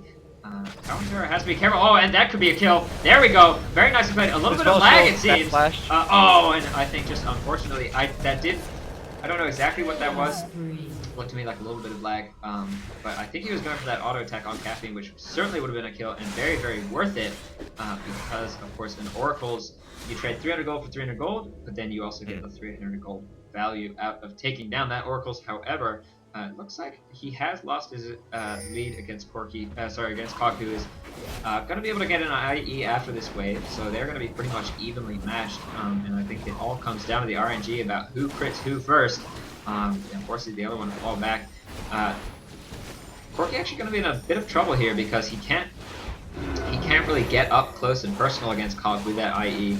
Counter has to be careful. Oh, and that could be a kill. There we go. Very nicely played. A little bit of lag, it seems. Oh, and I think just unfortunately, I don't know exactly what that was. Looked to me like a little bit of lag. But I think he was going for that auto attack on Caffeine, which certainly would have been a kill and very, very worth it. Because of course, in Oracles, you trade 300 gold for 300 gold, but then you also get the 300 gold value out of taking down that Oracles. However, it looks like he has lost his lead against against Kog, who is going to be able to get an IE after this wave. So they're going to be pretty much evenly matched. And I think it all comes down to the RNG about who crits who first. And forces the other one to fall back. Corki actually going to be in a bit of trouble here because he can't really get up close and personal against Kog with that IE.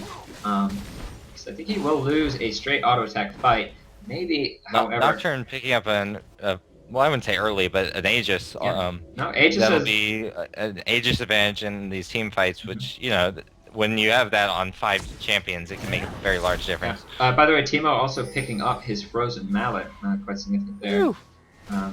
So I think he will lose a straight auto attack fight. Maybe, however, Nocturne picking up well, I wouldn't say early, but an Aegis. Yeah. No, Aegis that'll be an Aegis advantage in these team fights, which when you have that on 5 champions, it can make a very large difference. Yeah. By the way, Teemo also picking up his frozen mallet, quite significant there. Whew.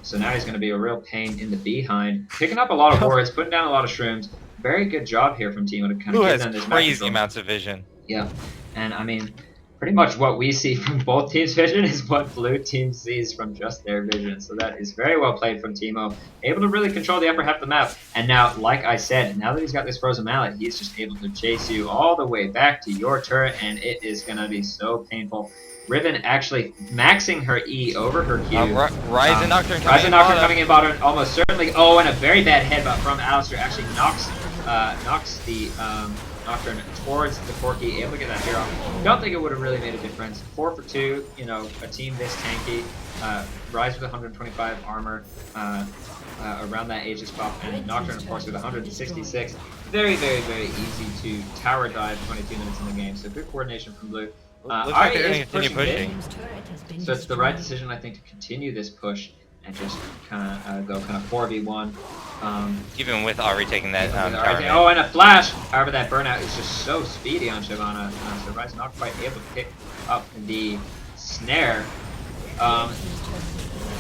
So now he's going to be a real pain in the behind, picking up a lot of wards, putting down a lot of shrooms. Very good job here from Teemo to kind of give them this crazy amounts of vision. Yeah, and I mean, pretty much what we see from both teams' vision is what blue team sees from just their vision. So that is very well played from Teemo, able to really control the upper half of the map. And now, like I said, now that he's got this frozen mallet, he's just able to chase you all the way back to your turret, and it is going to be so painful. Riven actually maxing her E over her Q. Ryzen Nocturne coming in bottom, almost certainly. Oh, and a very bad headbutt from Alistar actually knocks the Nocturne towards the Corki, able to get that hero. Don't think it would have really made a difference. 4 for 2, you know, a team this tanky. Ryze with 125 armor around that Aegis buff, and Nocturne, of course, with 166. Very, very, very easy to tower dive 22 minutes in the game. So good coordination from blue. Looks like they're going to continue pushing. So it's the right decision, I think, to continue this push and just kind of go kind of 4v1. Even with Ari taking that oh, and a flash! However, that burnout is just so speedy on Shyvana. So Ryze not quite able to pick up the snare.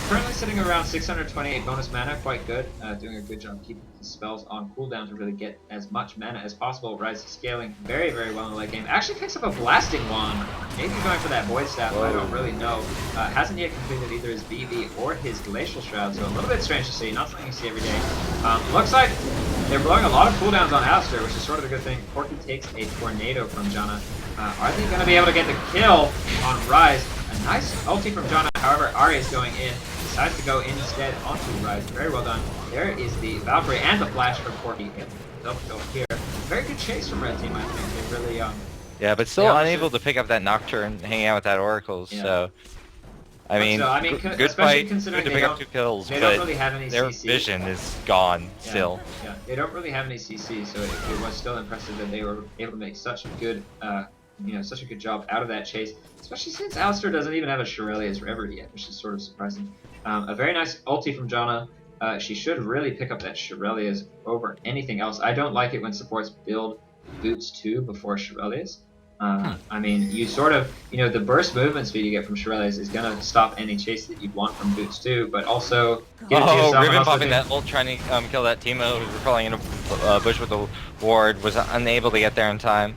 Currently sitting around 628 bonus mana, quite good. Doing a good job keeping his spells on cooldown to really get as much mana as possible. Ryze scaling very, very well in the late game. Actually picks up a blasting wand. Maybe going for that void staff, I don't really know. Hasn't yet completed either his BV or his glacial shroud, so a little bit strange to see. Not something you see every day. Looks like they're blowing a lot of cooldowns on Alistar, which is sort of a good thing. Corki takes a tornado from Janna. Are they going to be able to get the kill on Ryze? A nice ulti from Janna. However, Ari is going in. Decides to go instead onto Ryze. Very well done. There is the Valkyrie and the flash from Corki. Double kill here. Very good chase from Red Team, I think. They really yeah, but still unable to pick up that Nocturne hanging out with that Oracles. Yeah. So I mean, good fight. Good to pick up 2 kills, they but don't really have any their CC. vision is gone still. Yeah, they don't really have any CC, so it was still impressive that they were able to make such a good, such a good job out of that chase. Especially since Alistar doesn't even have a Shirelia's Rever yet, which is sort of surprising. A very nice ulti from Janna. She should really pick up that Shirelia's over anything else. I don't like it when supports build boots 2 before Shirelia's. I mean, you sort of, the burst movement speed you get from Shirelia's is going to stop any chase that you'd want from boots 2, but also give it to yourself. Riven popping that ult, trying to kill that Teemo who's falling in a bush with a ward, was unable to get there in time.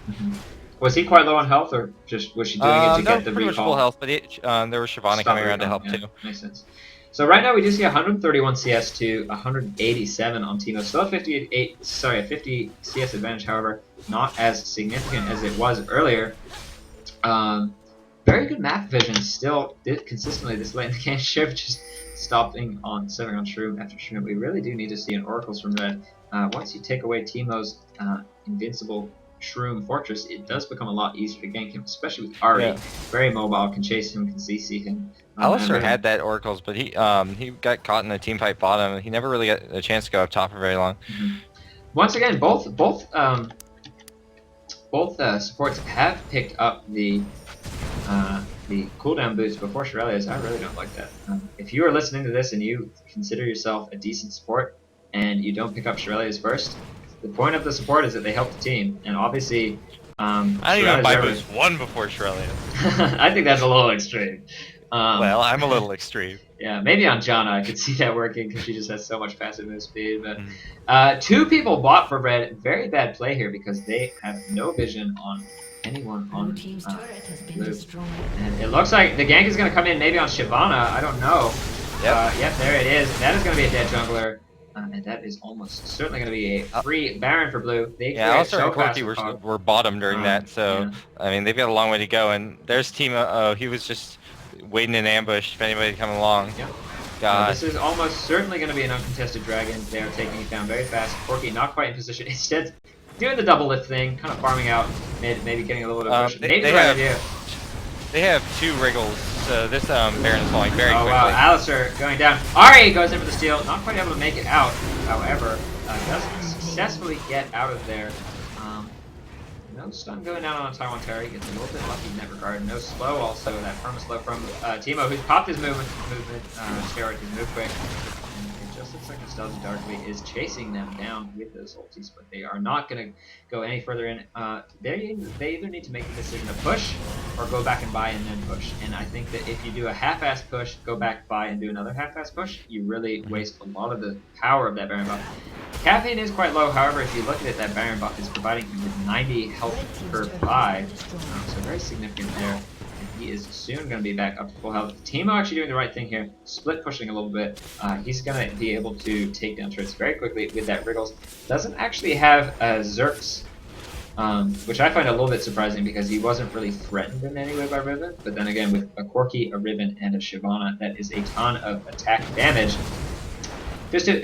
Was he quite low on health, or just was she doing it to get the pretty much full health, but there was Shyvana coming around to help too. Makes sense. So right now we do see 131 CS to 187 on Teemo. Still a 50 CS advantage, however, not as significant as it was earlier. Very good map vision still consistently this late in the game. Shiv just stopping on Shroom after Shroom. We really do need to see an Oracles from Red. Once you take away Teemo's invincible Shroom Fortress, it does become a lot easier to gank him, especially with Ari. Yeah. Very mobile, can chase him, can CC him. Alistar had that Oracles, but he got caught in a team fight bottom. He never really got a chance to go up top for very long. Once again, both supports have picked up the cooldown boost before Shirelia's. I really don't like that. If you are listening to this and you consider yourself a decent support and you don't pick up Shirelia's first, the point of the support is that they help the team, and obviously, I don't even buy boost 1 before Shirelia. I think that's a little extreme. Well, I'm a little extreme. Yeah, maybe on Janna I could see that working because she just has so much passive move speed. But 2 people bought for Red. Very bad play here because they have no vision on anyone on blue. And it looks like the gank is going to come in maybe on Shyvana. I don't know. Yep, there it is. That is going to be a dead jungler. And that is almost certainly going to be a free Baron for blue. Alistar and Corki were bottom during that, so I mean they've got a long way to go. And there's Teemo. He was just waiting in ambush if anybody come along. God. This is almost certainly going to be an uncontested dragon. They are taking it down very fast. Corki not quite in position. Instead, doing the double lift thing, kind of farming out, maybe getting a little bit of push. Maybe the right idea. They have 2 wriggles, so this Baron's falling very quickly. Oh wow, Alistar going down. Ari goes in for the steal, not quite able to make it out, however, does successfully get out of there. No stun going down on a Taiwan Terry, gets a little bit lucky in that regard. No slow also, that perma slow from Teemo, who's popped his movement steroid, his move quick. And it just looks like Nostalgia Darkly is chasing them down with those ultis, but they are not going to go any further in. They either need to make the decision to push or go back and buy and then push. And I think that if you do a half-ass push, go back, buy, and do another half-ass push, you really waste a lot of the power of that Baron buff. Caffeine is quite low, however, if you look at it, that Baron buff is providing him with 90 health per 5, so very significant there. He is soon going to be back up to full health. Teemo actually doing the right thing here, split pushing a little bit. He's going to be able to take down turrets very quickly with that Wriggles. Doesn't actually have Zerks, which I find a little bit surprising because he wasn't really threatened in any way by Riven. But then again, with a Corki, a Riven, and a Shyvana, that is a ton of attack damage. Just to,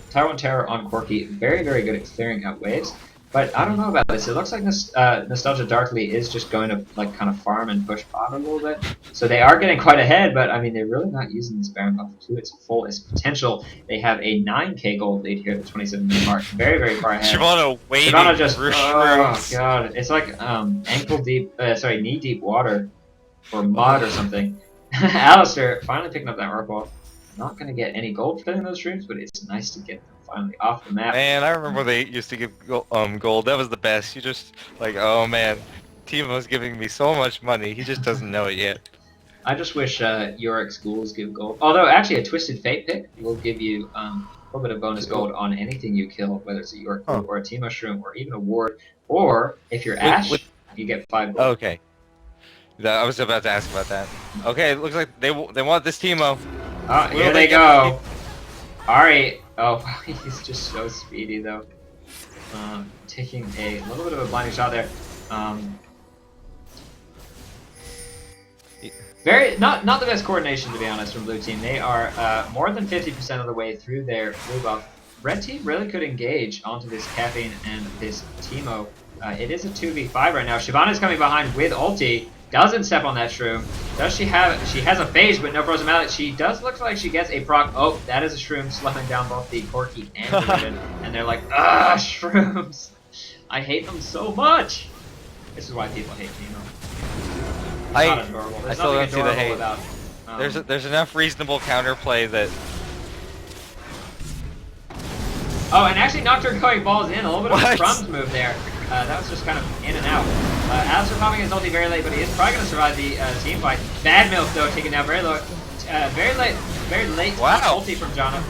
Taiwan Terror on Corki, very, very good at clearing out waves. But I don't know about this. It looks like Nostalgia Darkly is just going to like kind of farm and push bot a little bit. So they are getting quite ahead, but I mean they're really not using this Baron buff to its fullest potential. They have a 9k gold lead here at the 27-minute mark. Very, very far ahead. Shyvana just oh god, it's like knee deep water or mud or something. Alistair finally picking up that arc ball. Not going to get any gold filling those streams, but it's nice to get them finally off the map. Man, I remember they used to give gold. That was the best. You just like, oh man, Teemo's giving me so much money. He just doesn't know it yet. I just wish Yorick schools give gold. Although actually a Twisted Fate pick will give you a little bit of bonus gold on anything you kill, whether it's a Yorick or a Teemo Shroom or even a ward. Or if you're Ashe, you get 5 gold. Okay. I was about to ask about that. Okay, it looks like they want this Teemo. Oh, here they go. Ari, oh wow, he's just so speedy though. Taking a little bit of a blinding shot there. Not the best coordination to be honest from blue team. They are more than 50% of the way through their blue buff. Red team really could engage onto this Caffeine and this Teemo. It is a 2v5 right now. Shyvana is coming behind with ulti. Doesn't step on that Shroom. Does she have? She has a phase, but no frozen mallet. She does look like she gets a proc. Oh, that is a Shroom slowing down both the Corki and the Riven, and they're like, Shrooms. I hate them so much. This is why people hate Teemo. I There's still don't see the hate. About, there's enough reasonable counterplay that. Oh, and actually Nocturne going balls in. A little bit of a crumbs move there. That was just kind of in and out. Alistair popping his ulti very late, but he is probably going to survive the team fight. Bad Milk, though, taken down very low. Very late ulti from Janna.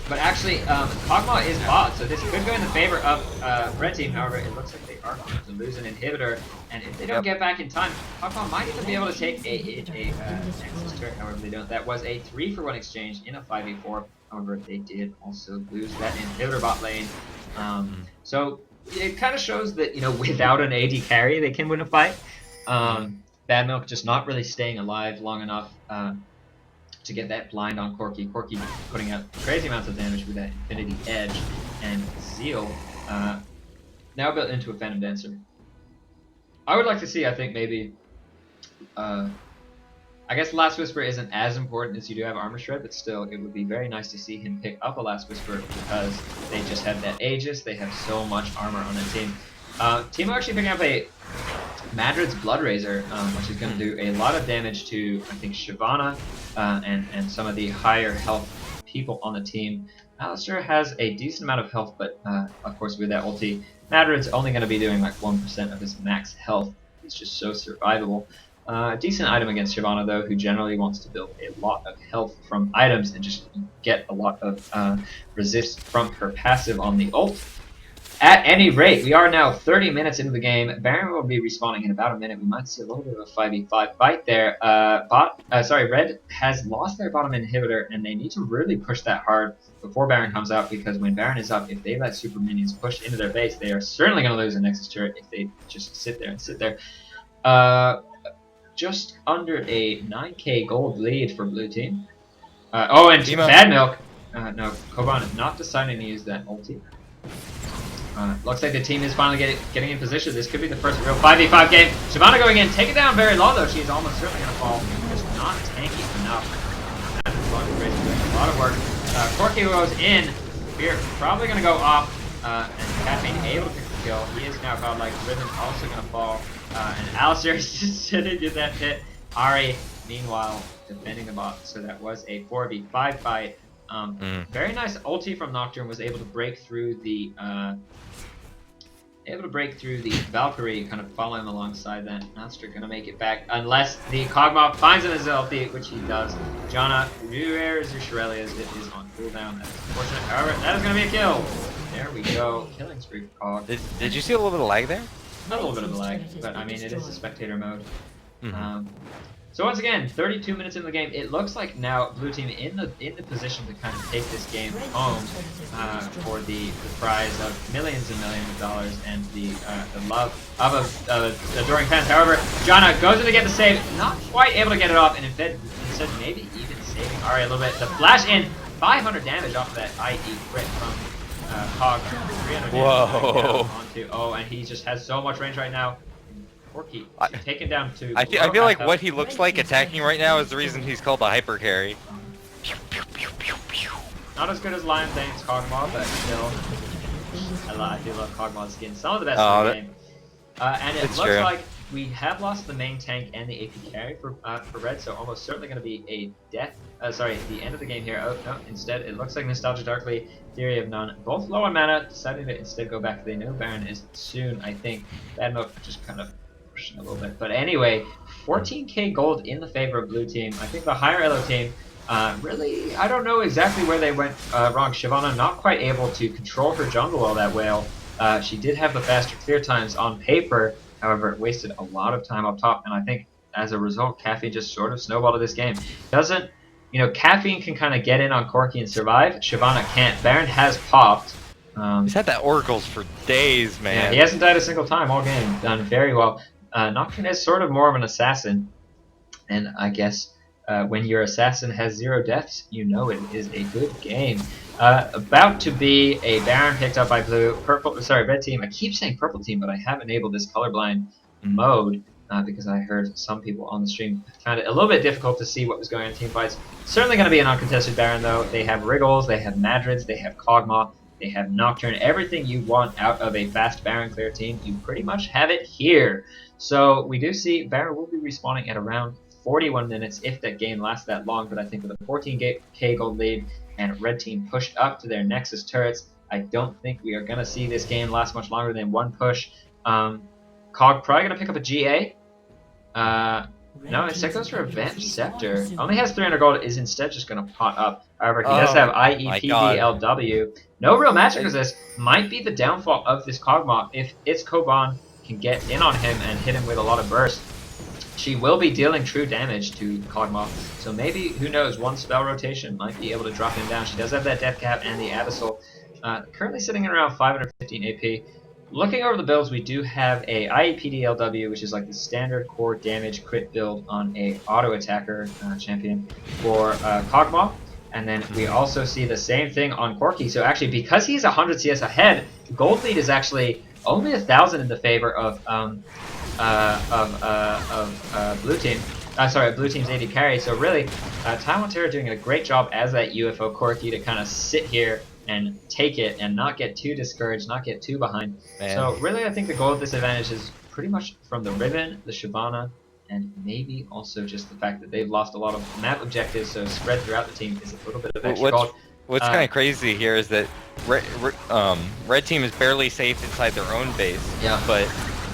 But actually, Kog'Maw is bot, so this could go in the favor of Red Team. However, it looks like they are going to lose an inhibitor. And if they don't get back in time, Kog'Maw might even be able to take a Nexus turret. However, they don't. That was a 3-for-1 exchange in a 5v4. However, they did also lose that inhibitor bot lane. So it kind of shows that, you know, without an AD carry, they can win a fight. Bad Milk just not really staying alive long enough to get that blind on Corki. Corki putting out crazy amounts of damage with that Infinity Edge. And Zeal now built into a Phantom Dancer. I would like to see, I think, maybe... I guess Last Whisper isn't as important as you do have Armor Shred, but still, it would be very nice to see him pick up a Last Whisper because they just have that Aegis. They have so much armor on their team. Teemo actually picking up a Madrid's Blood Razor, which is going to do a lot of damage to, I think, Shyvana and some of the higher health people on the team. Alistair has a decent amount of health, but of course with that ulti, Madrid's only going to be doing like 1% of his max health. He's just so survivable. Decent item against Shyvana, though, who generally wants to build a lot of health from items and just get a lot of resist from her passive on the ult. At any rate, we are now 30 minutes into the game. Baron will be respawning in about a minute. We might see a little bit of a 5v5 fight there. Red has lost their bottom inhibitor, and they need to really push that hard before Baron comes out, because when Baron is up, if they let super minions push into their base, they are certainly going to lose a Nexus turret if they just sit there and sit there. Just under a 9k gold lead for blue team. And Teemo. Bad Milk. No, Koban is not deciding to use that ulti. Looks like the team is finally getting in position. This could be the first real 5v5 game. Shyvana going in, take it down very low though. She's almost certainly going to fall. Just not tanky enough. That is doing a lot of work. Corki goes in. Spear probably going to go off. And Caffeine able to pick the kill. He is now godlike. Riven also going to fall. And Alistair is just sitting in that pit. Ari, meanwhile, defending the bot. So that was a 4v5 fight. Very nice ulti from Nocturne, was able to break through the Valkyrie, kind of following alongside that. Nostra gonna make it back unless the Kog'Maw finds him his ulti, which he does. Janna, where's your Shurelya's? It is on cooldown. That is unfortunate. However, that is gonna be a kill. There we go. Killing spree for Kog. Did you see a little bit of lag there? A little bit of a lag, but I mean, it is a spectator mode. So once again, 32 minutes in the game, it looks like now Blue Team in the position to kind of take this game home for the prize of millions and millions of dollars and the love of adoring fans. However, Janna goes in to get the save, not quite able to get it off, and instead maybe even saving Ahri a little bit. The flash in, 500 damage off of that IE crit from Hog. 300 damage and he just has so much range right now. Corki taken down to. I feel like what he looks like attacking right now is the reason he's called the hyper carry. Not as good as Lion Thane's Kog'Maw, but still, I do love Kog'Maw's skin. Some of the best in the game. And it looks like we have lost the main tank and the AP carry for Red, so almost certainly going to be a death. The end of the game here. Oh no! Instead, it looks like Nostalgia Darkly, Theory of None, both low on mana, deciding to instead go back. They know Baron is soon. I think Bad Milk just kind of a little bit, but anyway, 14k gold in the favor of Blue Team. I think the higher elo team really, I don't know exactly where they went wrong. Shyvana not quite able to control her jungle all that well. She did have the faster clear times on paper, however it wasted a lot of time up top, and I think as a result Caffeine just sort of snowballed this game. Caffeine can kind of get in on Corki and survive. Shyvana can't. Baron has popped. He's had that oracles for days, man. Yeah, he hasn't died a single time all game. Done very well. Nocturne is sort of more of an assassin, and I guess when your assassin has 0 deaths, you know it is a good game. About to be a Baron picked up by Red Team. I keep saying Purple Team, but I have enabled this colorblind mode because I heard some people on the stream found it a little bit difficult to see what was going on in team fights. Certainly going to be an uncontested Baron though. They have Wriggles, they have Madrids, they have Kog'Maw, they have Nocturne. Everything you want out of a fast Baron clear team, you pretty much have it here. So we do see Baron will be respawning at around 41 minutes if that game lasts that long, but I think with a 14k gold lead and Red Team pushed up to their Nexus turrets, I don't think we are going to see this game last much longer than one push. Cog probably going to pick up a GA. No, instead goes for a Vamp Scepter. Only has 300 gold, is instead just going to pot up. However, he does have IEPDLW. No real magic resist. Might be the downfall of this Kog'Maw if its Koban can get in on him and hit him with a lot of burst. She will be dealing true damage to Kog'Maw, so maybe, who knows, one spell rotation might be able to drop him down. She does have that Death Cap and the Abyssal. Currently sitting at around 515 AP. Looking over the builds, we do have a IEPDLW, which is like the standard core damage crit build on a auto attacker champion for Kog'Maw. And then we also see the same thing on Corki. So actually, because he's 100 CS ahead, gold lead is actually only 1,000 in the favor of Blue Team. Blue Team's AD carry. So really, Taiwan Terror doing a great job as that UFO Corki to kind of sit here and take it and not get too discouraged, not get too behind. Man. So really, I think the goal of this advantage is pretty much from the Riven, the Shyvana, and maybe also just the fact that they've lost a lot of map objectives, so spread throughout the team is a little bit of extra gold. What's kind of crazy here is that Red Team is barely safe inside their own base. Yeah. But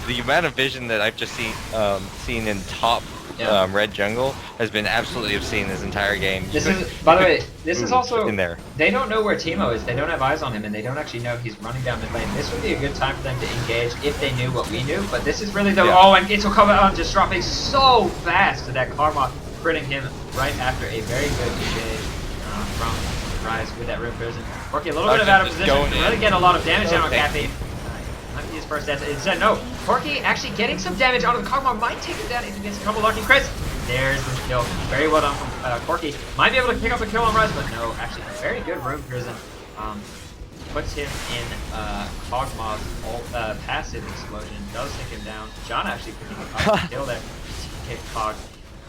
the amount of vision that I've just seen in top Red jungle has been absolutely obscene this entire game. This is, by the way, this is also in there. They don't know where Teemo is. They don't have eyes on him, and they don't actually know he's running down mid lane. This would be a good time for them to engage if they knew what we knew. But this is really the and Gates will come out just dropping so fast to that Karma, critting him right after a very good engage from Rise with that Rune Prison. Corki a little bit out of position, really get a lot of damage down on Caffeine. His first death. Instead, no. Corki actually getting some damage out of the Kog'Maw. Might take him down if he gets a couple lucky crits. There's the kill. Very well done from Corki. Might be able to pick up a kill on Rise, but no. Actually, very good Rune Prison. Puts him in Kog'Maw's passive explosion. Does take him down. John actually picking up a kill there. Kick Kog.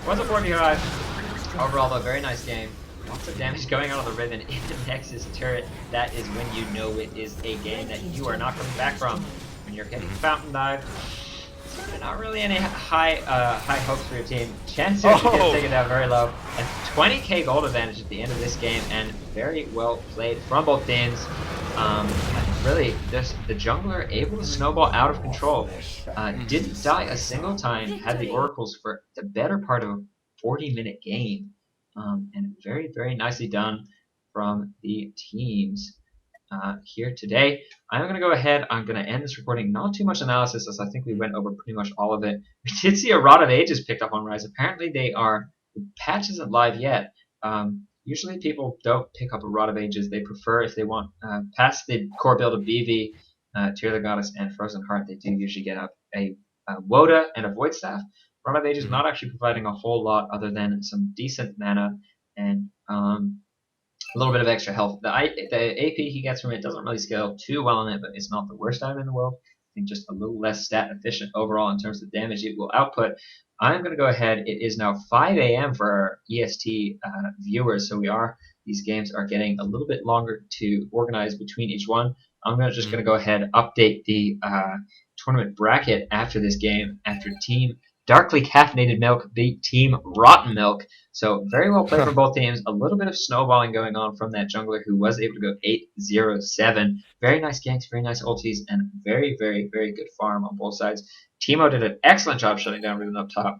Was a 4v5. Overall, though, very nice game. Lots of damage going on the Riven in the Nexus turret. That is when you know it is a game that you are not coming back from. When you're getting fountain dive, not really any high hopes for your team. Chance to get taken down very low. And 20k gold advantage at the end of this game, and very well played from both teams. Really, the jungler able to snowball out of control. Didn't die a single time, had the oracles for the better part of a 40-minute game. And very, very nicely done from the teams here today. I'm going to go ahead. I'm going to end this recording. Not too much analysis, as I think we went over pretty much all of it. We did see a Rod of Ages picked up on Rise. Apparently, the patch isn't live yet. Usually, people don't pick up a Rod of Ages. They prefer, if they want past the core build of BV, Tear the Goddess, and Frozen Heart, they do usually get up a Woda and a Void Staff. Rod of Ages not actually providing a whole lot other than some decent mana and a little bit of extra health. The AP he gets from it doesn't really scale too well on it, but it's not the worst item in the world. I think just a little less stat efficient overall in terms of damage it will output. I'm going to go ahead. It is now 5 a.m. for our EST viewers, so these games are getting a little bit longer to organize between each one. I'm just going to go ahead update the tournament bracket after this game, after Team Darkly Caffeinated Milk beat Team Rotten Milk. So very well played from both teams. A little bit of snowballing going on from that jungler who was able to go 8-0-7. Very nice ganks, very nice ultis, and very, very, very good farm on both sides. Teemo did an excellent job shutting down Riven up top.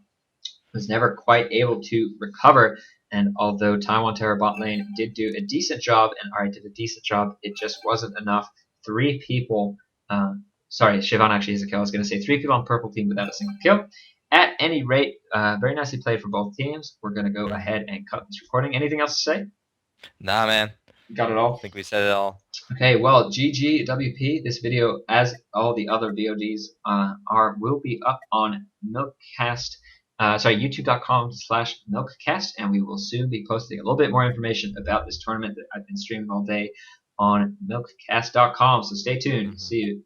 Was never quite able to recover. And although Taiwan Terror bot lane did do a decent job, and Ari did a decent job, it just wasn't enough. Three people, sorry, Siobhan actually is a kill. I was going to say 3 people on purple team without a single kill. At any rate, very nicely played for both teams. We're going to go ahead and cut this recording. Anything else to say? Nah, man. Got it all? I think we said it all. Okay, well, GG WP. This video, as all the other VODs, will be up on m1lkcast. YouTube.com/m1lkcast, and we will soon be posting a little bit more information about this tournament that I've been streaming all day on m1lkcast.com. So stay tuned. See you.